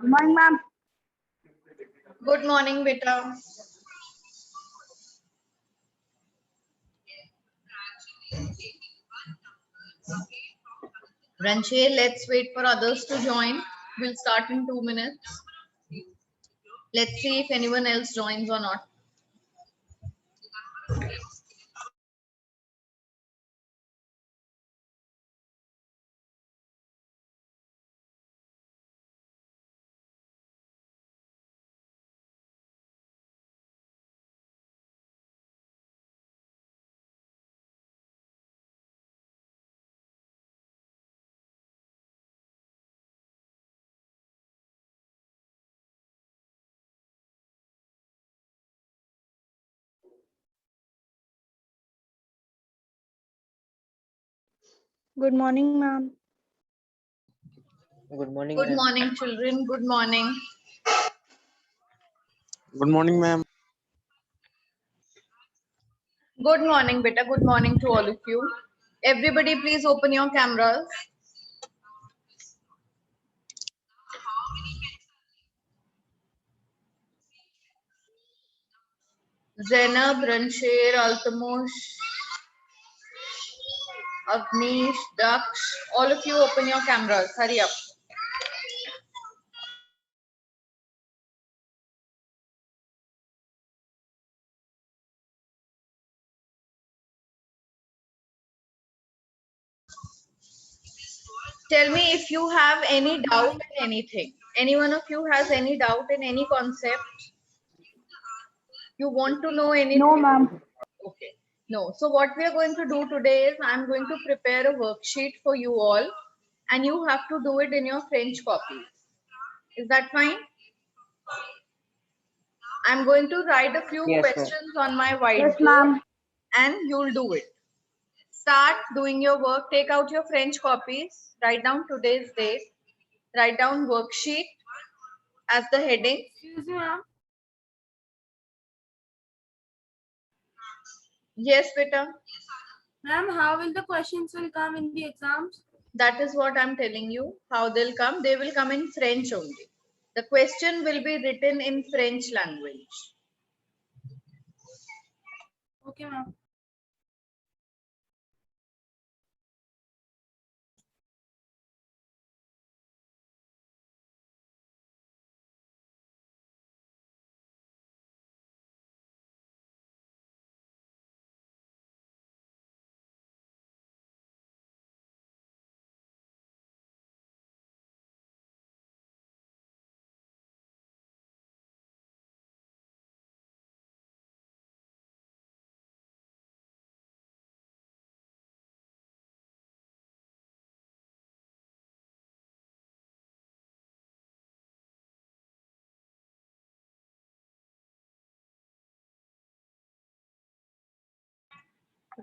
morning, ma'am. Good morning, beta. Ranche, let's wait for others to join. We'll start in 2 minutes. Let's see if anyone else joins or not. Good morning, ma'am. Good morning, Good ma'am. morning, children. Good morning. Good morning, ma'am. Good morning, beta. Good morning to all of you. Everybody, please open your cameras. Zainab, Rancher, Altamush, Avnish, Daksh, all of you open your cameras. Hurry up. Tell me if you have any doubt in anything. Any one of you has any doubt in any concept? You want to know anything? No, ma'am. Okay. No. So what we are going to do today is I'm going to prepare a worksheet for you all and you have to do it in your French copies. Is that fine? I'm going to write a few Yes, ma'am. questions on my Yes, whiteboard ma'am. and you'll do it. Start doing your work. Take out your French copies. Write down today's date. Write down worksheet as the heading. Excuse me, ma'am. Yes, beta. Ma'am, how will the questions will come in the exams? That is what I'm telling you. How they'll come? They will come in French only. The question will be written in French language. Okay, ma'am.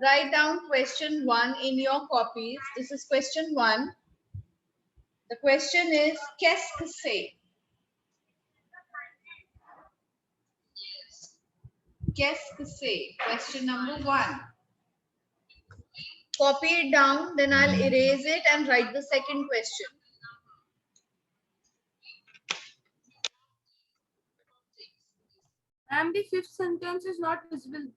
Write down question 1 in your copies. This is question 1. The question is, qu'est-ce que c'est? Qu'est-ce que c'est? Question number 1. Copy it down, then I'll erase it and write the second question. Ma'am, the fifth sentence is not visible.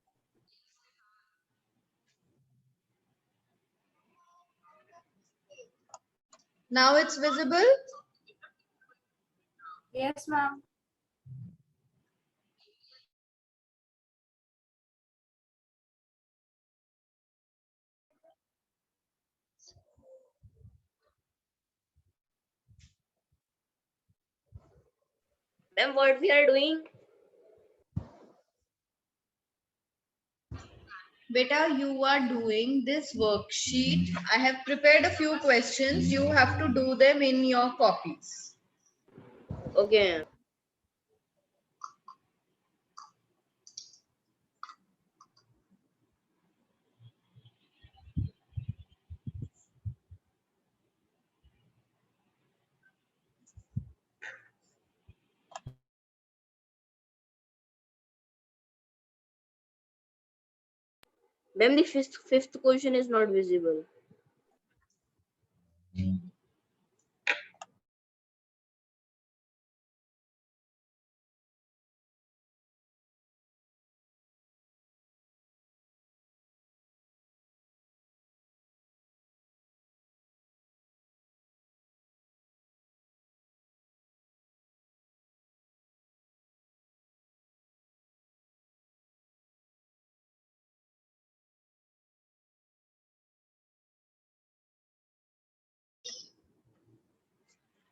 Now it's visible? Yes, ma'am. Ma'am, what we are doing? Beta, you are doing this worksheet. I have prepared a few questions. You have to do them in your copies. Okay. Ma'am, the fifth question is not visible.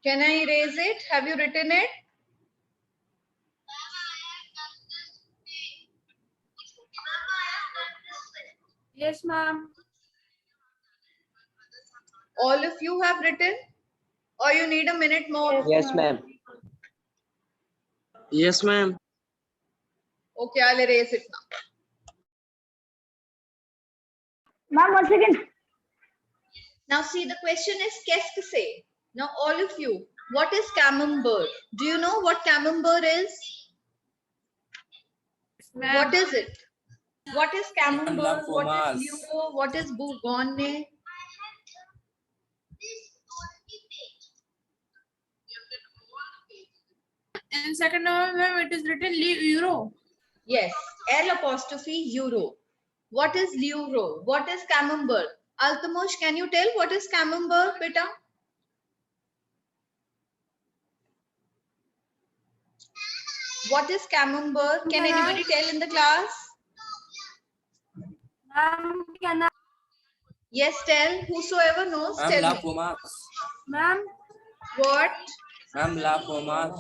Can I erase it? Have you written it? Yes, ma'am. All of you have written? Or you need a minute more? Yes, ma'am. Yes, ma'am. Okay, I'll erase it now. Ma'am, 1 second. Now see, the question is qu'est-ce que c'est? Now all of you, what is camembert? Do you know what camembert is? What is it? What is camembert? What is Luo? What is Bourgogne? In second number, ma'am, it is written euro. Yes, L apostrophe euro. What is euro? What is camembert? Altamosh, can you tell what is camembert, beta? What is camembert? Can anybody tell in the class? Ma'am, can I? Yes, tell. Whosoever knows, Ma'am, tell la me. fromage. Ma'am, What? Ma'am, la fromage.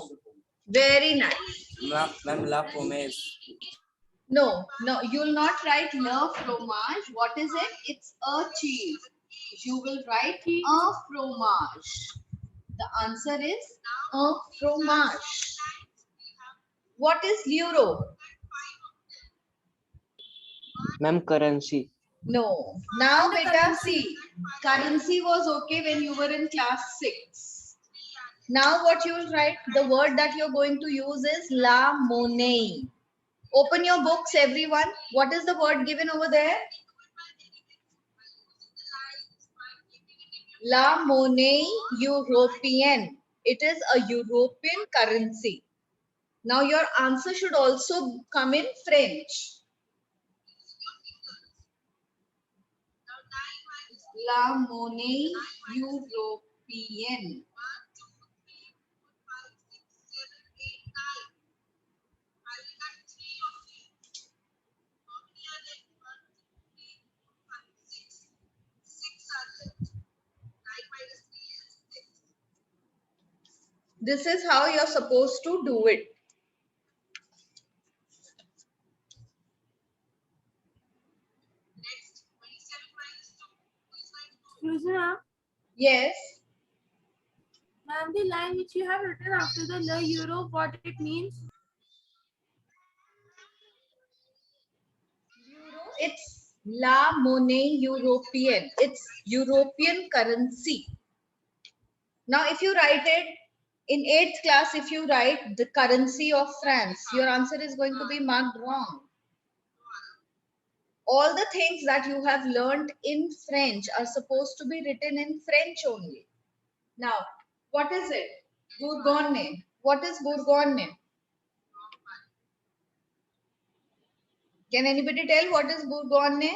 Very nice. Ma'am, la fromage. No, no, you'll not write le fromage. What is it? It's a cheese. You will write a fromage. The answer is a fromage. What is l'euro? Ma'am, currency. No. Now, beta, see. Currency was okay when you were in class 6. Now, what you will write? The word that you're going to use is la monnaie. Open your books, everyone. What is the word given over there? La monnaie Europeenne. It is a European currency. Now your answer should also come in French. La monnaie Europeenne. This is how you're supposed to do it. excuse me, ma'am. Yes. Ma'am, the line which you have written after the le euro, what it means? It's la monnaie Europeenne. It's European currency. Now, if you write it in 8th class, if you write the currency of France, your answer is going to be marked wrong. All the things that you have learned in French are supposed to be written in French only. Now, what is it? Bourgogne. What is Bourgogne? Can anybody tell what is Bourgogne?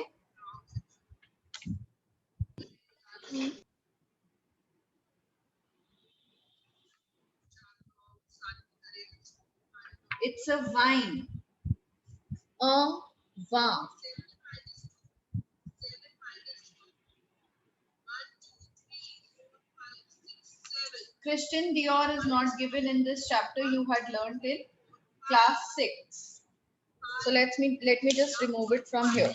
It's a wine. Un vin. Christian Dior is not given in this chapter. You had learned in class 6. So let me just remove it from here.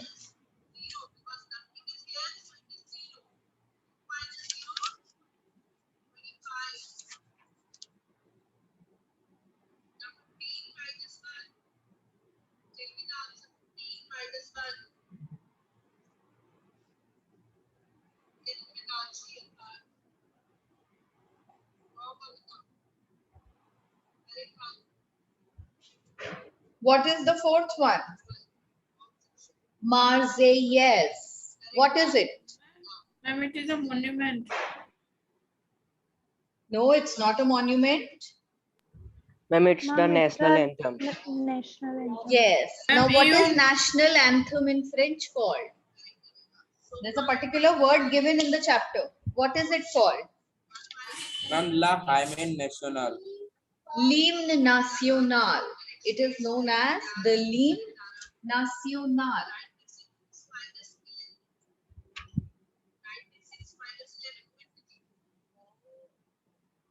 What is the fourth one? Marseillaise. What is it? Ma'am, it is a monument. No, it's not a monument. Ma'am, it's the Ma'am, it's national the anthem. National anthem. Yes. Now, what is you- national anthem in French called? There's a particular word given in the chapter. What is it called? Ma'am, la hymen national. L'hymne national. It is known as the l'hymne national.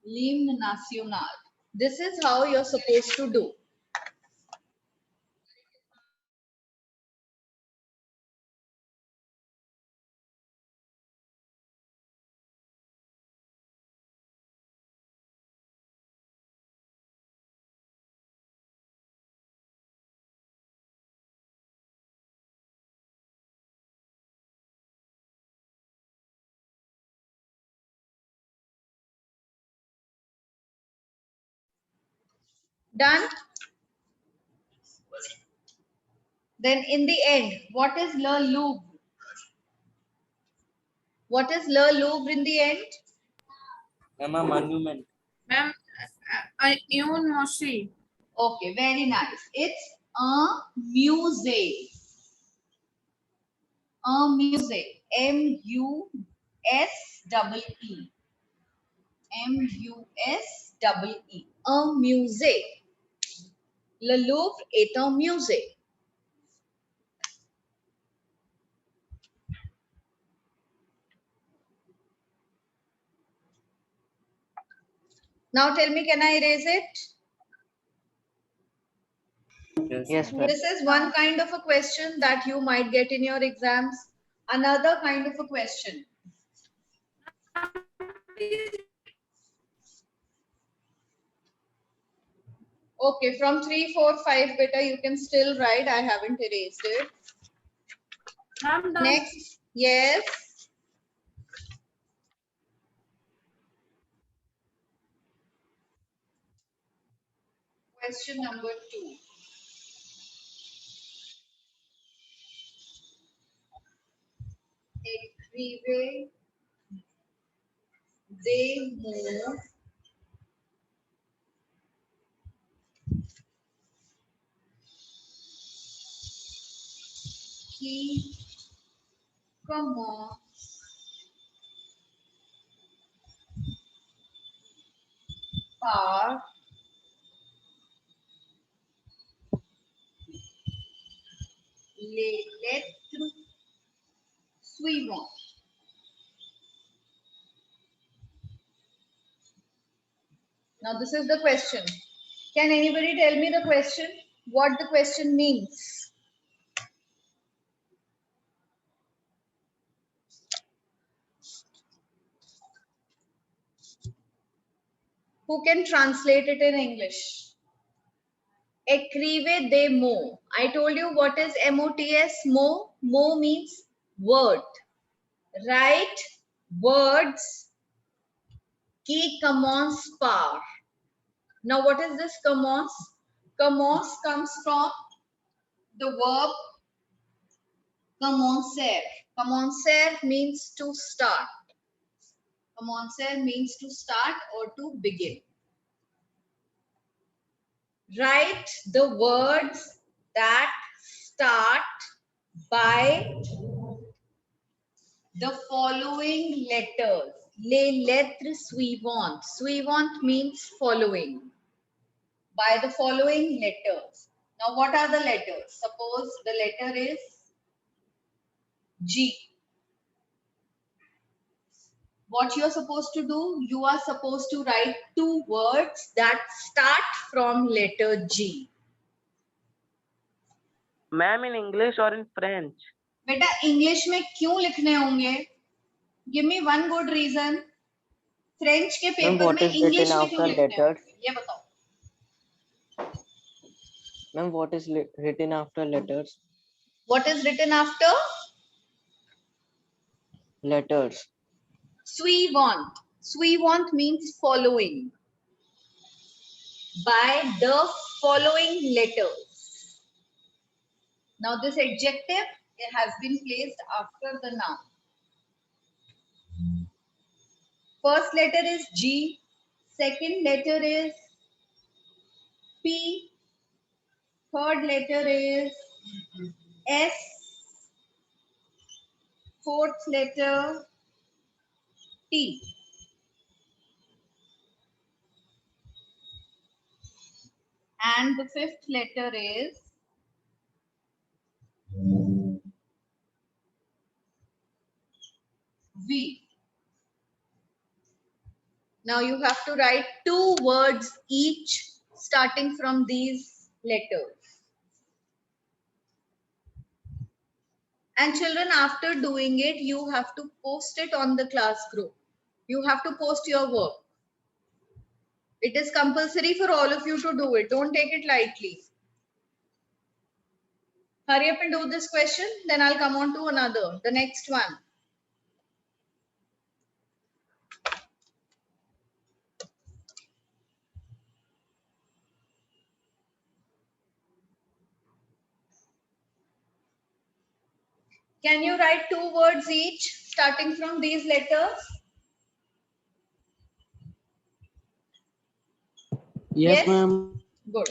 L'hymne national. This is how you're supposed to do. Done? Then in the end, what is Le Louvre? What is Le Louvre in the end? Ma'am, a monument. Ma'am, Ion Moshi. Okay, very nice. It's a musée. A musée. M-U-S-E-E. M-U-S-E-E. A musée. Le Louvre est un musée. Now tell me, can I erase it? Yes, ma'am. This is one kind of a question that you might get in your exams. Another kind of a question. Okay, from 3, 4, 5 beta, you can still write. I haven't erased it. Ma'am, done. Next, yes. Question number 2. Écrivez des mots qui commencent par les lettres suivantes. Now this is the question. Can anybody tell me the question? What the question means? Who can translate it in English? Écrivez des mots. I told you what is MOTS, mot. Mot means word. Write words qui commencent par. Now what is this commence? Commence comes from the verb commencer. Commencer means to start. Commencer means to start or to begin. Write the words that start by the following letters. Les lettres suivantes. Suivant means following. By the following letters. Now what are the letters? Suppose the letter is G. What you are supposed to do? You are supposed to write 2 words that start from letter G. Ma'am, in English or in French? बेटा English में क्यों लिखने होंगे? Give me one good reason. French के Ma'am, paper what में is English written में क्यों after लिखने letters? होंगे? ये बताओ. Ma'am, what is written after letters? What is written after? Letters. Suivant. Suivant means following. By the following letters. Now this adjective has been placed after the noun. First letter is G. Second letter is P. Third letter is S. Fourth letter T. And the fifth letter is V. Now you have to write 2 words each starting from these letters. And children, after doing it, you have to post it on the class group. You have to post your work. It is compulsory for all of you to do it. Don't take it lightly. Hurry up and do this question, then I'll come on to another, the next one. Can you write 2 words each starting from these letters? Yes, ma'am. Good.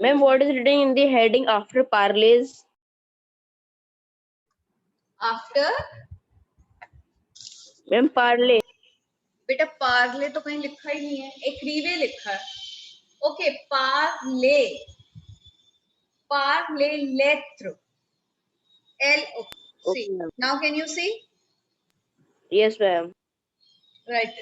Ma'am, what is written in the heading after parlays? After, Ma'am, parlay. बेटा पार्ले तो कहीं लिखा ही नहीं है, एक रीवे लिखा है. Okay, parle. Parle lettre. L. Okay, See. ma'am. Now can you see? Yes, ma'am. Right.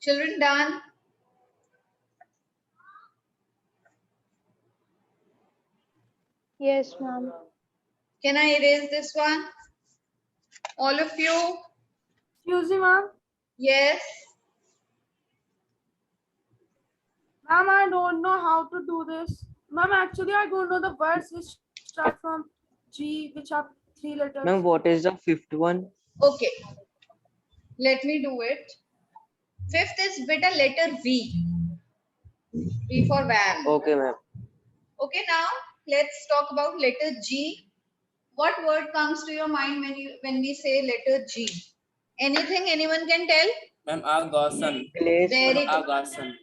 Children done? Yes, ma'am. Can I erase this one? All of you? Excuse me, ma'am. Yes. Ma'am, I don't know how to do this. Ma'am, actually, I don't know the words which start from G, which are 3 letters. Ma'am, what is the fifth one? Okay, let me do it. Fifth is beta letter V. V for van. Okay, ma'am. Okay, now let's talk about letter G. What word comes to your mind when we say letter G? Anything anyone can tell? Ma'am, Garson. Place. Very good. Garson.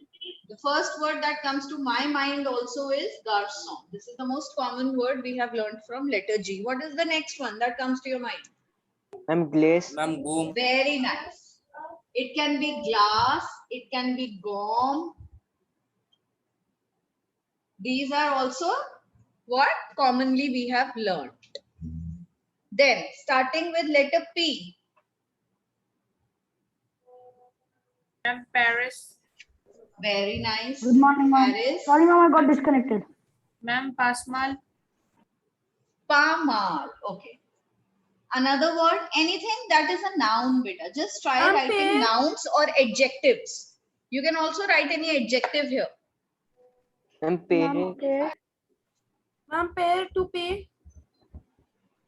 The first word that comes to my mind also is garçon. This is the most common word we have learned from letter G. What is the next one that comes to your mind? Ma'am, glaze. Ma'am, Goom. Very nice. It can be glass, it can be gum. These are also what commonly we have learned. Then, starting with letter P. Ma'am, Paris. Very nice. Good morning, ma'am. Paris. Sorry, ma'am, I got disconnected. Ma'am, Pasmal. Pamal. Okay. Another word, anything that is a noun, beta. Just try Ma'am, writing pear. nouns or adjectives. You can also write any adjective here. Ma'am, Ma'am, pere. okay. Ma'am, pair to pay.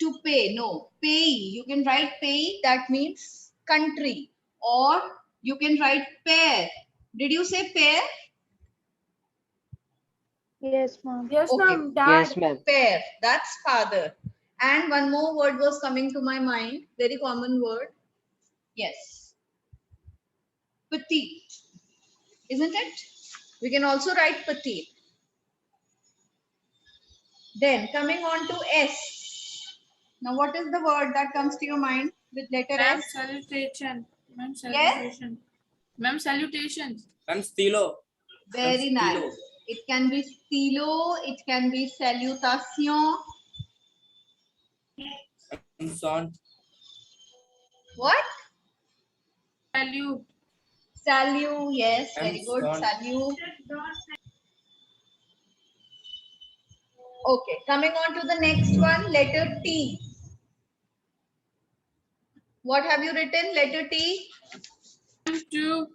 To pay, no. Pay. You can write pay, that means country. Or you can write pair. Did you say pair? Yes, ma'am. Yes, Okay. ma'am. Dad. Yes, ma'am. Pair. That's father. And one more word was coming to my mind. Very common word. Yes. Petite. Isn't it? We can also write petite. Then coming on to S. Now what is the word that comes to your mind with letter Ma'am, S? salutation. Ma'am, Yes? salutation. Ma'am, salutations. Ma'am, Stilo. Very nice. It can be stilo, it can be salutation. Ma'am, Son. What? Salute. Salute, yes, very good. Son. Salute. Okay, coming on to the next one, letter T. What have you written? Letter T? To.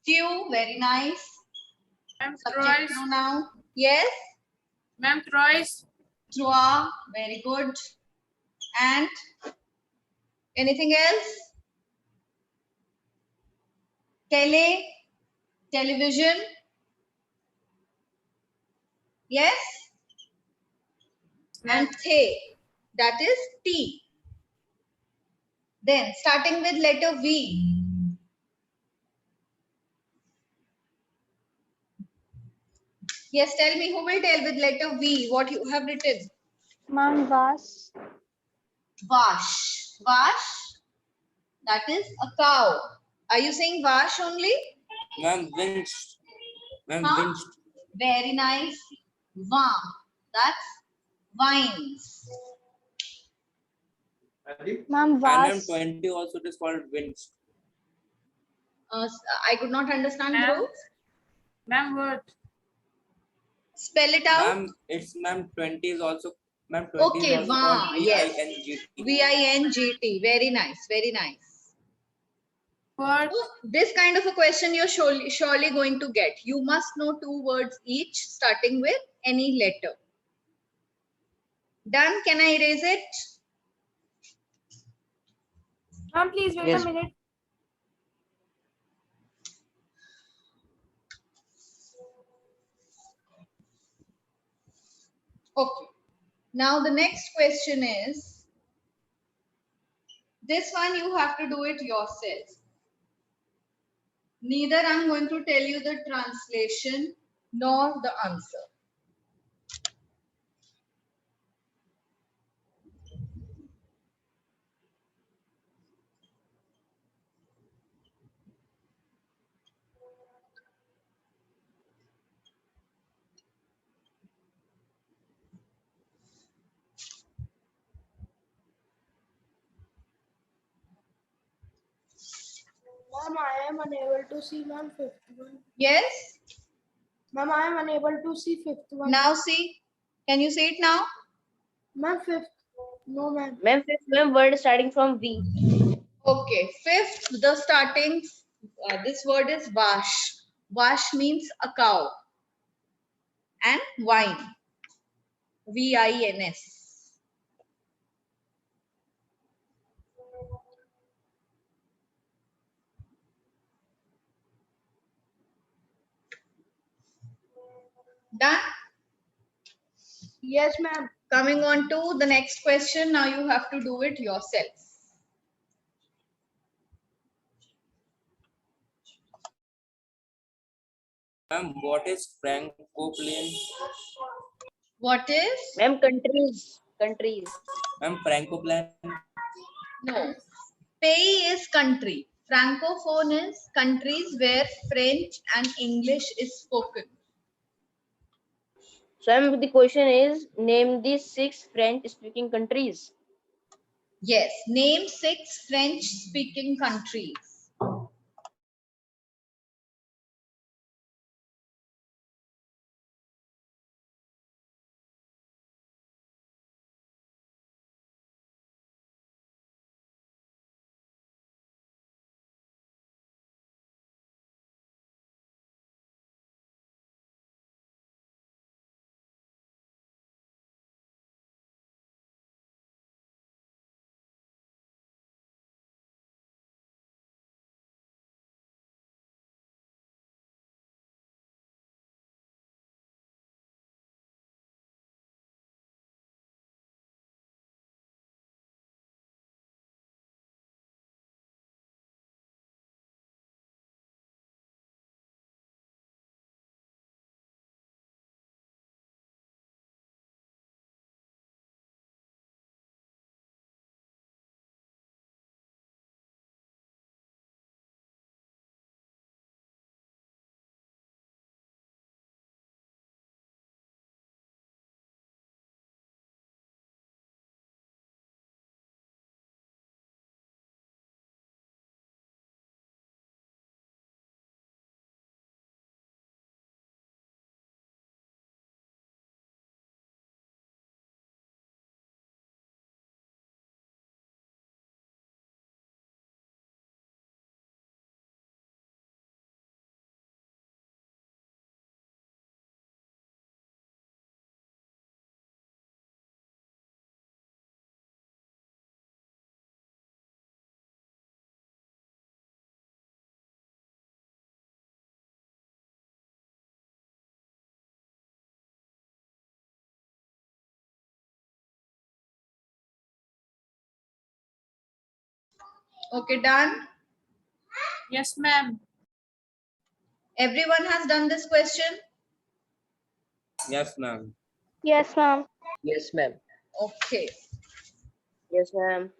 Q, very nice. Ma'am, Subject thrice. pronoun. Yes. Ma'am, thrice. Trois, very good. And anything else? Tele, television. Yes. And the, that is T. Then starting with letter V. Yes, tell me who will tell with letter V what you have written. Ma'am, vase. Vash. Vash, that is a cow. Are you saying vash only? Ma'am, Winch. Ma'am, Huh? Winch. Very nice. Vin, that's vines. Ma'am, And ma'am, vase. 20 also it is called Winch. I could not understand, Ma'am. bro. Ma'am, what? Spell it out. Ma'am, it's ma'am 20 is also ma'am 20 Okay, is also called Vin, yes. VINGT. VINGT. Very nice. Very nice. What? This kind of a question you're surely going to get. You must know 2 words each starting with any letter. Done? Can I erase it? Ma'am, please wait Yes. a minute. Okay. Now the next question is, this one you have to do it yourself. Neither I'm going to tell you the translation nor the answer. Ma'am, I am unable to see ma'am fifth one. Yes? Ma'am, I am unable to see fifth one. Now see. Can you see it now? Ma'am, fifth. No, ma'am. Ma'am, fifth ma'am, word starting from V. Okay. Fifth, the starting, this word is vash. Vash means a cow. And wine. VINS. Done? Yes, ma'am. Coming on to the next question. Now you have to do it yourself. Ma'am, what is Francophone? What is? Ma'am, countries. Countries. Ma'am, Francophone. No. Pays is country. Francophone is countries where French and English is spoken. So ma'am, the question is name the 6 French speaking countries. Yes. Name 6 French speaking countries. Okay, done. Yes, ma'am. Everyone has done this question? Yes, ma'am. Yes, ma'am. Yes, ma'am. Okay. Yes, ma'am.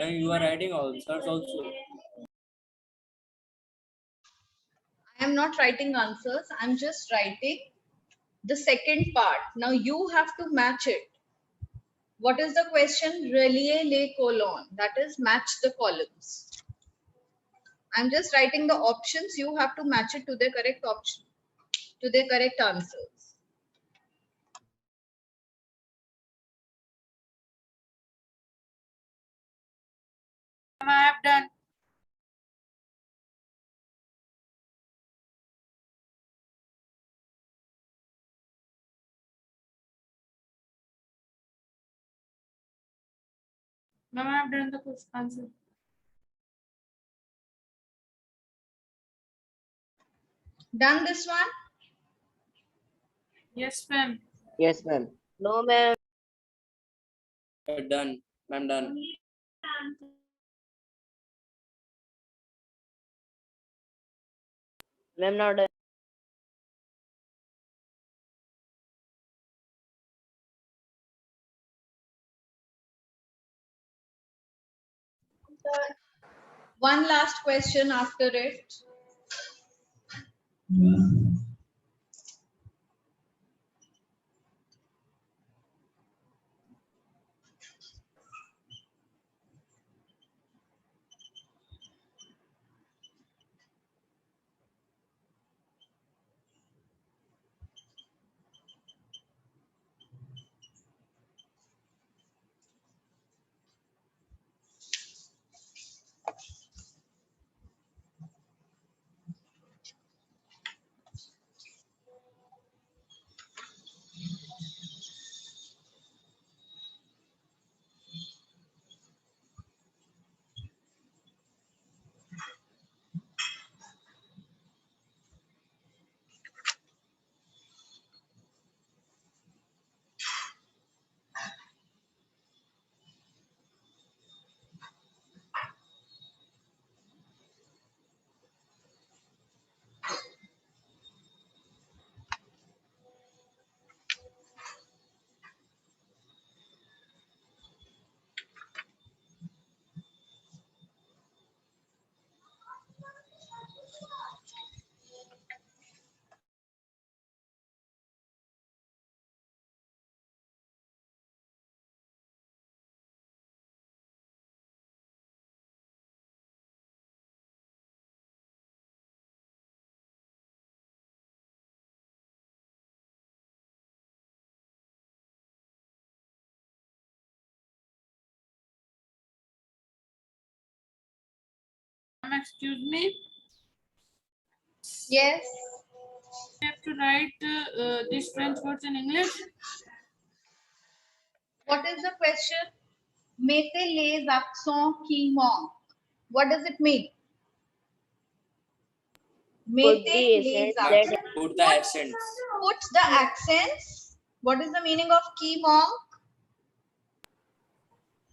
Ma'am, you are writing answers also. I am not writing answers. I'm just writing the second part. Now you have to match it. What is the question? Relier les colonnes. That is match the columns. I'm just writing the options. You have to match it to the correct option, to the correct answers. Ma'am, I have done. Ma'am, I have done the question answer. Done this one? Yes, ma'am. Yes, ma'am. No, ma'am. Done. Ma'am, done. Ma'am, not done. One last question after it. Ma'am, excuse me. Yes. I have to write these French words in English. What is the question? Mettez les accents qui manquent. What does it mean? Put Mettez the les accent that accents. Put the accents. Put the accents. What is the meaning of qui manque?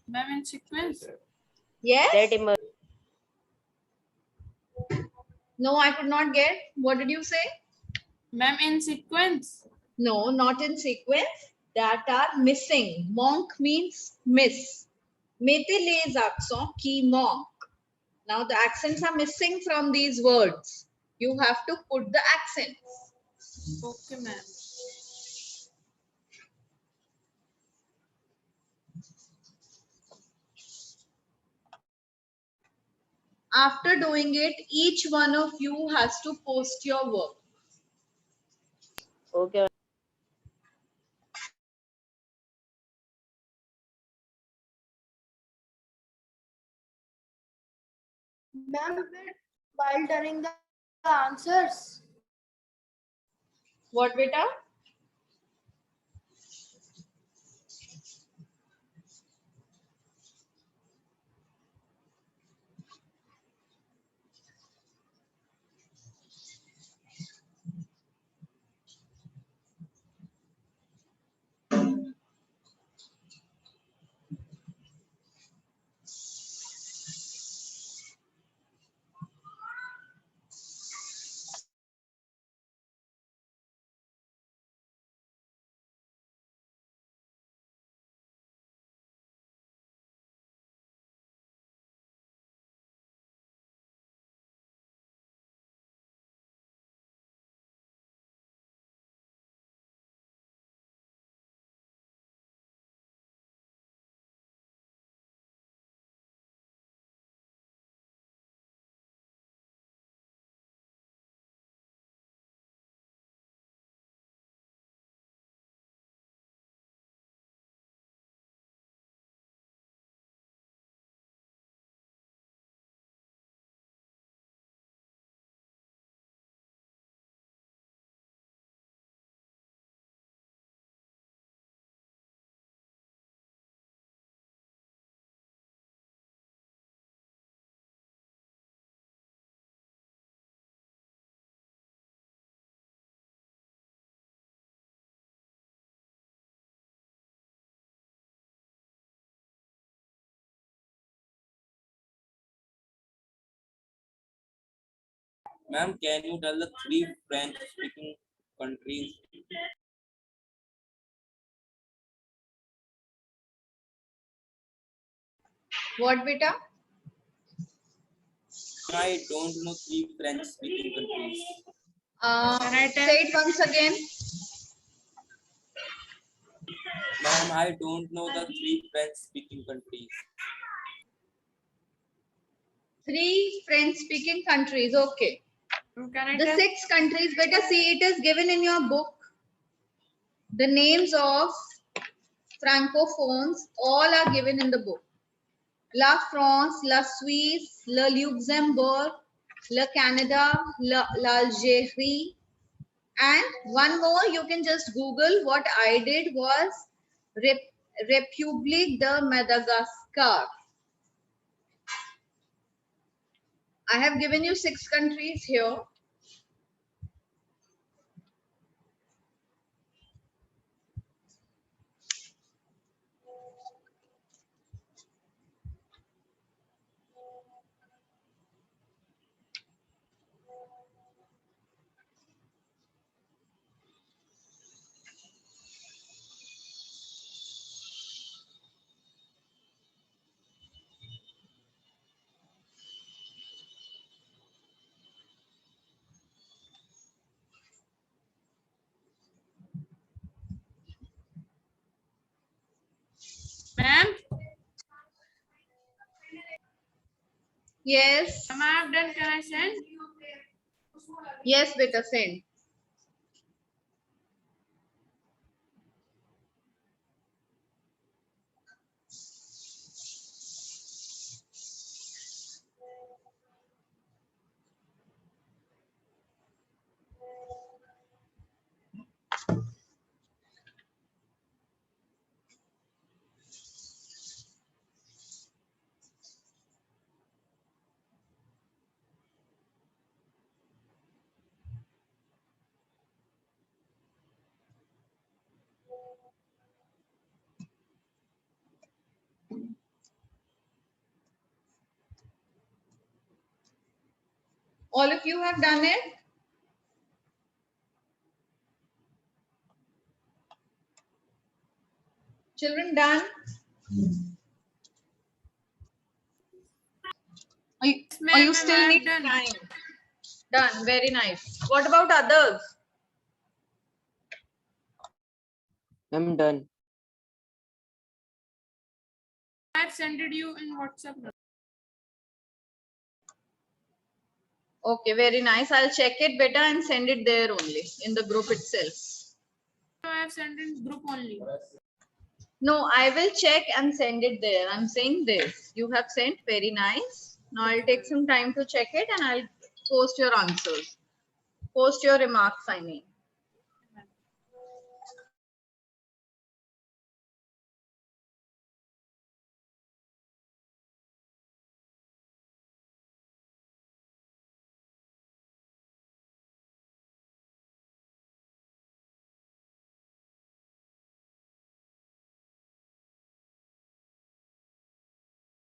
Ma'am, in sequence. Yes? that emerge. No, I could not get. What did you say? Ma'am, in sequence. No, not in sequence. That are missing. Manque means miss. Mettez les accents qui manquent. Now the accents are missing from these words. You have to put the accents. Okay, ma'am. After doing it, each one of you has to post your work. Okay. Ma'am, while turning the answers. What, beta? Ma'am, can you tell the 3 French-speaking countries? What, beta? I don't know 3 French-speaking countries. Say it once again. Ma'am, I don't know the 3 French-speaking countries. 3 French-speaking countries. Okay. The 6 countries, better see, it is given in your book. The names of francophones all are given in the book. La France, La Suisse, Le Luxembourg, Le Canada, l'Algérie. And one more, you can just Google. What I did was République de Madagascar. I have given you 6 countries here. Ma'am, Yes. am I done? Can I send? Yes, beta, send. All of you have done it? Children, done? Are you still need done? time? Done. Very nice. What about others? I'm done. I have sent it you in WhatsApp. Okay, very nice. I'll check it better and send it there only in the group itself. I have sent in group only. No, I will check and send it there. I'm saying this. You have sent, very nice. Now I'll take some time to check it and I'll post your answers. Post your remarks, I mean.